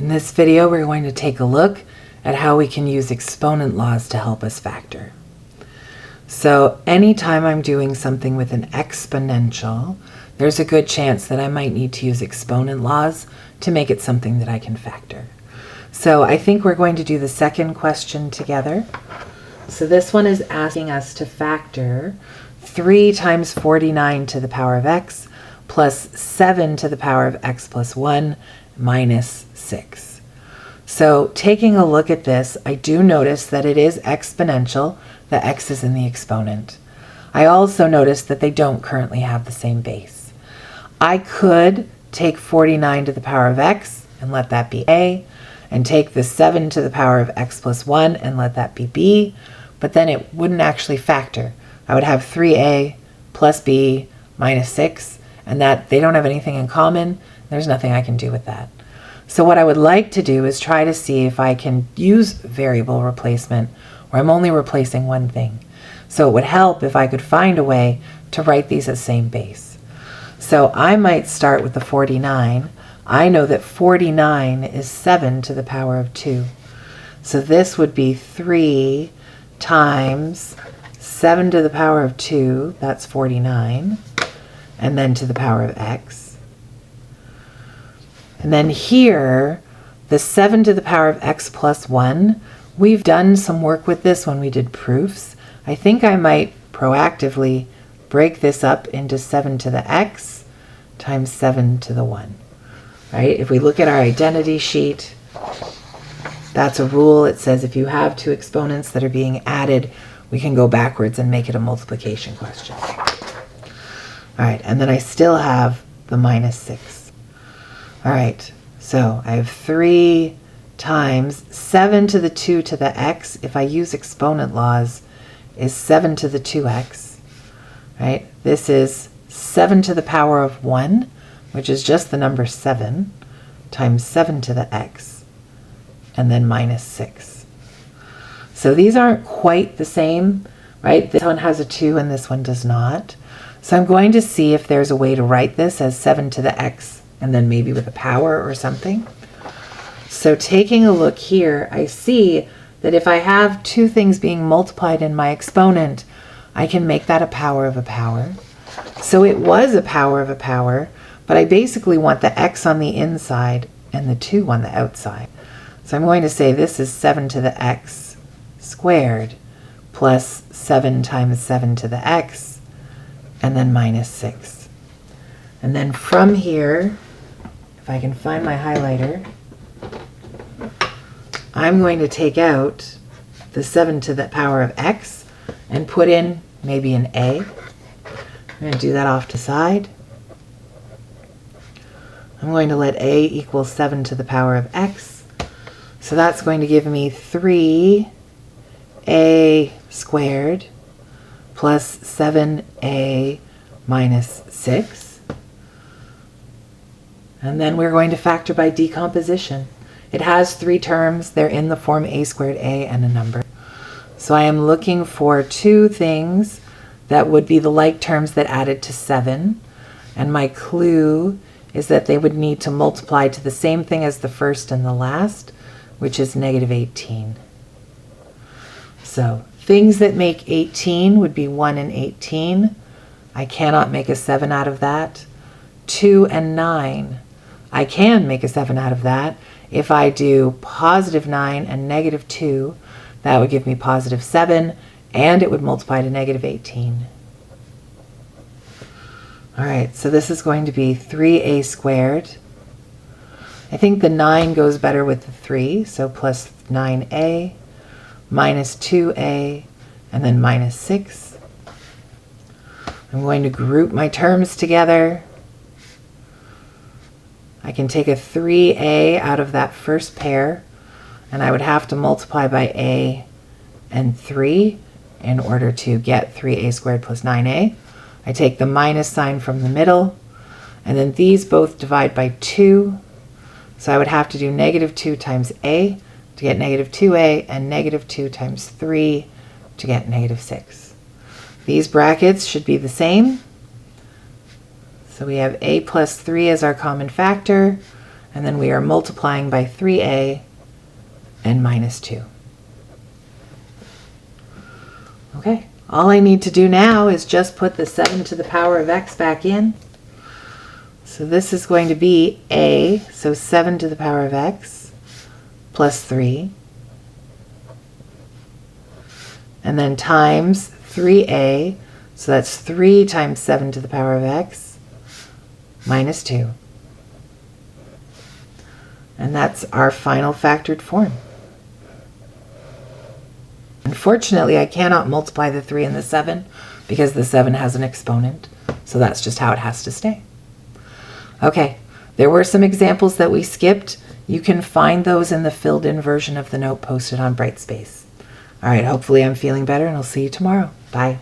In this video, we're going to take a look at how we can use exponent laws to help us factor. So anytime I'm doing something with an exponential, there's a good chance that I might need to use exponent laws to make it something that I can factor. So I think we're going to do the second question together. So this one is asking us to factor 3 times 49 to the power of x plus 7 to the power of x plus 1 minus 6. So taking a look at this, I do notice that it is exponential. The x is in the exponent. I also notice that they don't currently have the same base. I could take 49 to the power of x and let that be a, and take the 7 to the power of x plus 1 and let that be b, but then it wouldn't actually factor. I would have 3a plus b minus 6, and that they don't have anything in common. There's nothing I can do with that. So what I would like to do is try to see if I can use variable replacement where I'm only replacing one thing. So it would help if I could find a way to write these as same base. So I might start with the 49. I know that 49 is 7 to the power of 2. So this would be 3 times 7 to the power of 2, that's 49, and then to the power of x. And then here, the 7 to the power of x plus 1, we've done some work with this when we did proofs. I think I might proactively break this up into 7 to the x times 7 to the 1. Right? If we look at our identity sheet, that's a rule. It says if you have two exponents that are being added, we can go backwards and make it a multiplication question. All right, and then I still have the minus 6. All right, so I have 3 times 7 to the 2 to the x, if I use exponent laws, is 7 to the 2x, right? This is 7 to the power of 1, which is just the number 7, times 7 to the x, and then minus 6. So these aren't quite the same, right? This one has a 2 and this one does not. So I'm going to see if there's a way to write this as 7 to the x, and then maybe with a power or something. So taking a look here, I see that if I have two things being multiplied in my exponent, I can make that a power of a power. So it was a power of a power, but I basically want the x on the inside and the 2 on the outside. So I'm going to say this is 7 to the x squared plus 7 times 7 to the x, and then minus 6. And then from here, if I can find my highlighter, I'm going to take out the 7 to the power of x and put in maybe an a. I'm going to do that off to the side. I'm going to let a equal 7 to the power of x. So that's going to give me 3a squared plus 7a minus 6. And then we're going to factor by decomposition. It has 3 terms. They're in the form a squared a and a number. So I am looking for 2 things that would be the like terms that added to 7. And my clue is that they would need to multiply to the same thing as the first and the last, which is negative 18. So things that make 18 would be 1 and 18. I cannot make a 7 out of that. 2 and 9. I can make a 7 out of that. If I do positive 9 and negative 2, that would give me positive 7, and it would multiply to negative 18. All right, so this is going to be 3a squared. I think the 9 goes better with the 3, so plus 9a minus 2a, and then minus 6. I'm going to group my terms together. I can take a 3a out of that first pair, and I would have to multiply by a and 3 in order to get 3a squared plus 9a. I take the minus sign from the middle, and then these both divide by 2. So I would have to do negative 2 times a to get negative 2a, and negative 2 times 3 to get negative 6. These brackets should be the same. So we have a plus 3 as our common factor, and then we are multiplying by 3a and minus 2. Okay, all I need to do now is just put the 7 to the power of x back in. So this is going to be a, so 7 to the power of x plus 3, and then times 3a, so that's 3 times 7 to the power of x minus 2. And that's our final factored form. Unfortunately, I cannot multiply the 3 and the 7 because the 7 has an exponent, so that's just how it has to stay. Okay, there were some examples that we skipped. You can find those in the filled in version of the note posted on Brightspace. All right, hopefully I'm feeling better, and I'll see you tomorrow. Bye.